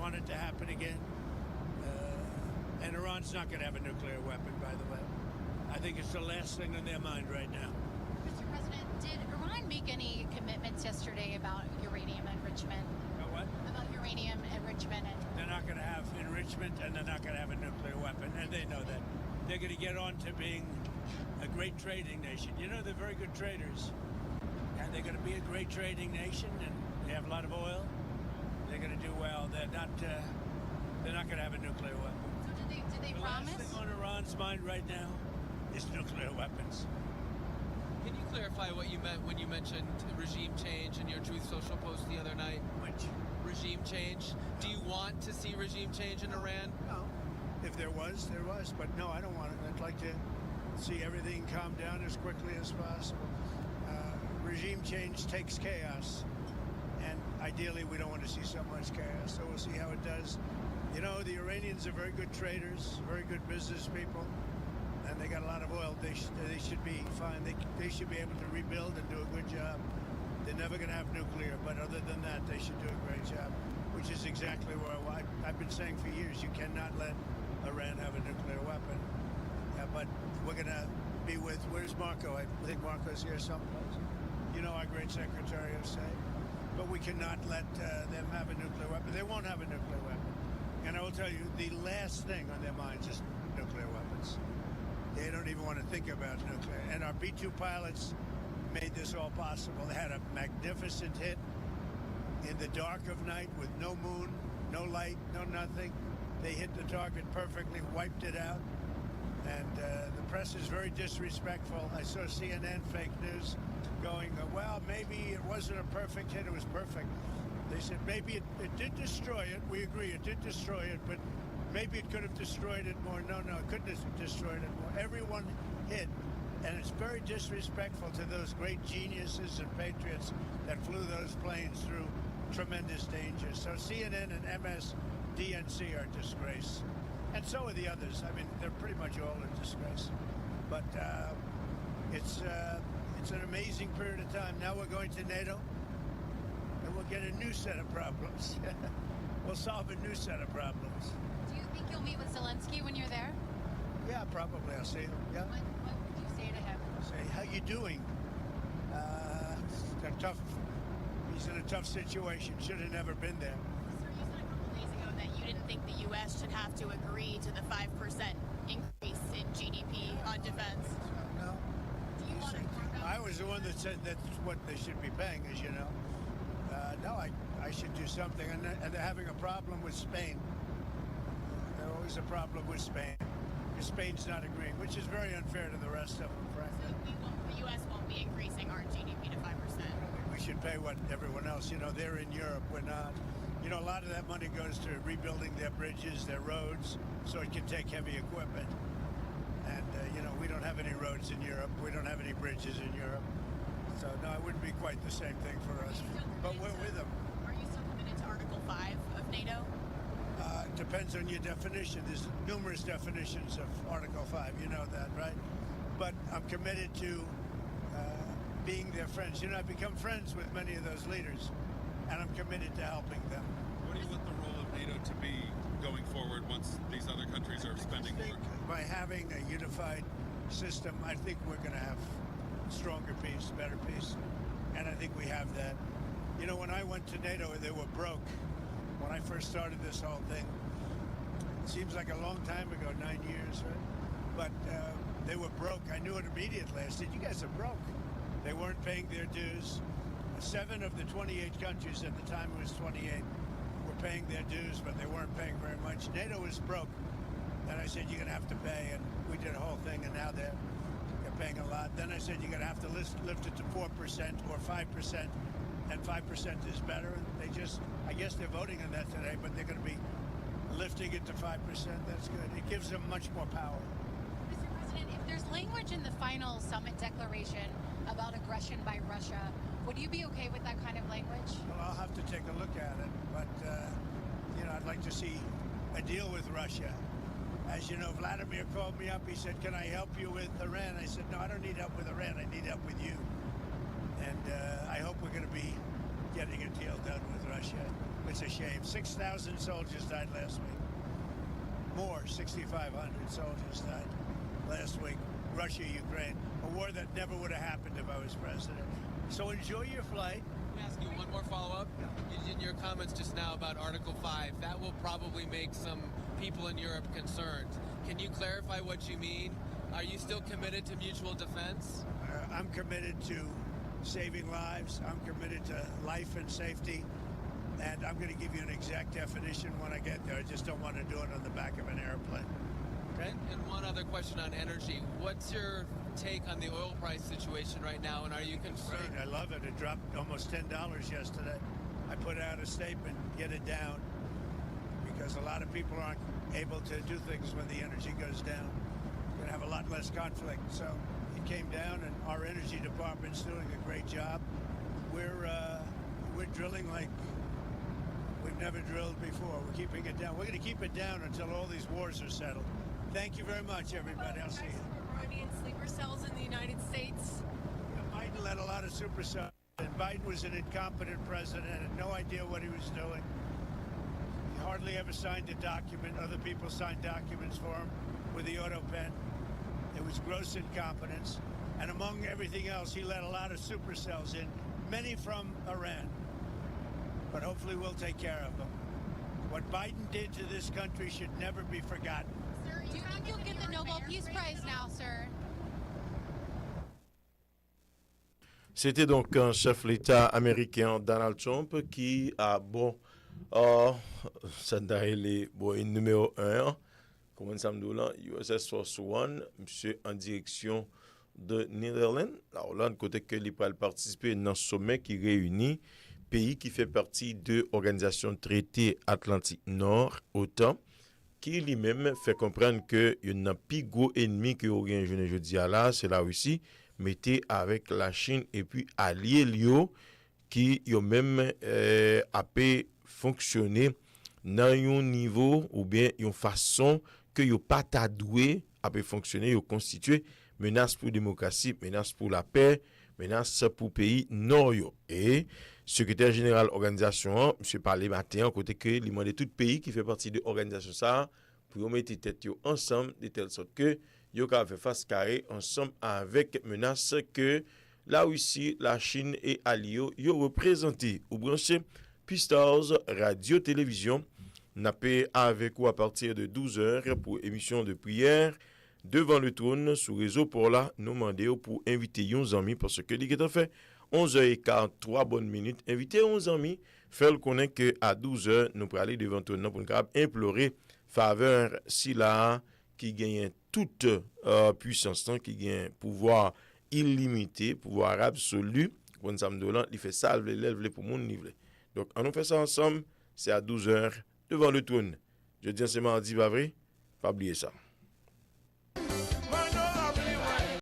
want it to happen again. And Iran's not going to have a nuclear weapon, by the way. I think it's the last thing on their mind right now. Mr. President, did Iran make any commitments yesterday about uranium enrichment? About what? About uranium enrichment. They're not going to have enrichment, and they're not going to have a nuclear weapon, and they know that. They're going to get on to being a great trading nation. You know, they're very good traders, and they're going to be a great trading nation, and they have a lot of oil. They're going to do well. They're not going to have a nuclear weapon. So did they promise? The last thing on Iran's mind right now is nuclear weapons. Can you clarify what you meant when you mentioned regime change in your Truth Social post the other night? Which? Regime change. Do you want to see regime change in Iran? No. If there was, there was. But no, I don't want it. I'd like to see everything calm down as quickly as possible. Regime change takes chaos. And ideally, we don't want to see so much chaos. So we'll see how it does. You know, the Iranians are very good traders, very good business people. And they got a lot of oil. They should be fine. They should be able to rebuild and do a good job. They're never going to have nuclear, but other than that, they should do a great job, which is exactly where I've been saying for years. You cannot let Iran have a nuclear weapon. But we're going to be with, where's Marco? I think Marco's here someplace. You know, our great Secretary of State. But we cannot let them have a nuclear weapon. They won't have a nuclear weapon. And I will tell you, the last thing on their minds is nuclear weapons. They don't even want to think about nuclear. And our B-2 pilots made this all possible. They had a magnificent hit in the dark of night with no moon, no light, no nothing. They hit the target perfectly, wiped it out. And the press is very disrespectful. I saw CNN fake news going, well, maybe it wasn't a perfect hit, it was perfect. They said maybe it did destroy it. We agree, it did destroy it, but maybe it could have destroyed it more. No, it couldn't have destroyed it more. Everyone hit, and it's very disrespectful to those great geniuses and patriots that flew those planes through tremendous danger. So CNN and MSDNC are a disgrace. And so are the others. I mean, they're pretty much all a disgrace. But it's an amazing period of time. Now we're going to NATO, and we'll get a new set of problems. We'll solve a new set of problems. Do you think you'll meet with Zelensky when you're there? Yeah, probably. I'll see him. Yeah. What would you say to him? Say, how you doing? He's in a tough situation. Should have never been there. Sir, you said a couple days ago that you didn't think the U.S. should have to agree to the 5% increase in GDP on defense. No. Do you want to I was the one that said that's what they should be paying, as you know. No, I should do something. And they're having a problem with Spain. There's always a problem with Spain. Because Spain's not agreeing, which is very unfair to the rest of them, frankly. So the U.S. won't be increasing our GDP to 5%. We should pay what everyone else, you know, they're in Europe, we're not. You know, a lot of that money goes to rebuilding their bridges, their roads, so it can take heavy equipment. And, you know, we don't have any roads in Europe. We don't have any bridges in Europe. So, no, it wouldn't be quite the same thing for us. But we're with them. Are you still committed to Article 5 of NATO? Depends on your definition. There's numerous definitions of Article 5. You know that, right? But I'm committed to being their friends. You know, I've become friends with many of those leaders, and I'm committed to helping them. What do you want the role of NATO to be going forward once these other countries are spending more? By having a unified system, I think we're going to have stronger peace, better peace, and I think we have that. You know, when I went to NATO, they were broke. When I first started this whole thing, it seems like a long time ago, 9 years, right? But they were broke. I knew it immediately. I said, you guys are broke. They weren't paying their dues. 7 of the 28 countries, at the time it was 28, were paying their dues, but they weren't paying very much. NATO was broke. And I said, you're going to have to pay, and we did a whole thing, and now they're paying a lot. Then I said, you're going to have to lift it to 4% or 5%, and 5% is better. And they just, I guess they're voting on that today, but they're going to be lifting it to 5%. That's good. It gives them much more power. Mr. President, if there's language in the final summit declaration about aggression by Russia, would you be okay with that kind of language? Well, I'll have to take a look at it, but, you know, I'd like to see a deal with Russia. As you know, Vladimir called me up. He said, can I help you with Iran? I said, no, I don't need help with Iran. I need help with you. And I hope we're going to be getting a deal done with Russia. It's a shame. 6,000 soldiers died last week. More, 6,500 soldiers died last week. Russia, Ukraine, a war that never would have happened if I was president. So enjoy your flight. Let me ask you one more follow-up. In your comments just now about Article 5, that will probably make some people in Europe concerned. Can you clarify what you mean? Are you still committed to mutual defense? I'm committed to saving lives. I'm committed to life and safety. And I'm going to give you an exact definition when I get there. I just don't want to do it on the back of an airplane. Okay? And one other question on energy. What's your take on the oil price situation right now, and are you concerned? Great. I love it. It dropped almost $10 yesterday. I put out a statement, get it down, because a lot of people aren't able to do things when the energy goes down. We're going to have a lot less conflict. So it came down, and our energy department's doing a great job. We're drilling like we've never drilled before. We're keeping it down. We're going to keep it down until all these wars are settled. Thank you very much, everybody. I'll see you. Iranian sleeper cells in the United States. Biden led a lot of super cells, and Biden was an incompetent president, had no idea what he was doing. He hardly ever signed a document. Other people signed documents for him with the auto pen. It was gross incompetence. And among everything else, he let a lot of super cells in, many from Iran. But hopefully we'll take care of them. What Biden did to this country should never be forgotten. Do you think you'll get the Nobel Peace Prize now, sir? C'était donc un chef d'État américain, Donald Trump, qui a, ça d'ailleurs, une numéro 1, comment ça me dit là, USS Force One, monsieur en direction de Netherlands. Alors là, de côté que il va participer dans ce sommet qui réunit pays qui fait partie de l'Organisation Traité Atlantique Nord, OTAN, qui lui-même fait comprendre que il y a un plus gros ennemi que vous avez jeudi à là, c'est la Russie, mettez avec la Chine et puis alliés Lio qui ont même a pu fonctionner dans un niveau ou bien une façon que yo pas ta doué a pu fonctionner, yo constituer menace pour démocratie, menace pour la paix, menace pour pays non yo. Et secrétaire général organisation, monsieur parlé matin côté que il demande tout pays qui fait partie de l'organisation ça pour mettre tête yo ensemble de telle sorte que yo ka fait face carré ensemble avec menace que la Russie, la Chine et alliés yo représenté ou branché Pstars radio télévision n'a pas avec ou à partir de 12h pour émission de prière devant le trône sous réseau pour là nous demander pour inviter nos amis parce que il est fait 11h15 3 bonnes minutes inviter 11 amis faire connaître que à 12h nous pour aller devant le trône pour implorer faveur si là qui gagne toute puissance qui gagne pouvoir illimité pouvoir absolu comme ça me il fait salve l'élève pour mon niveau donc on fait ça ensemble c'est à 12h devant le trône je dis c'est mardi pas vrai pas oublier ça.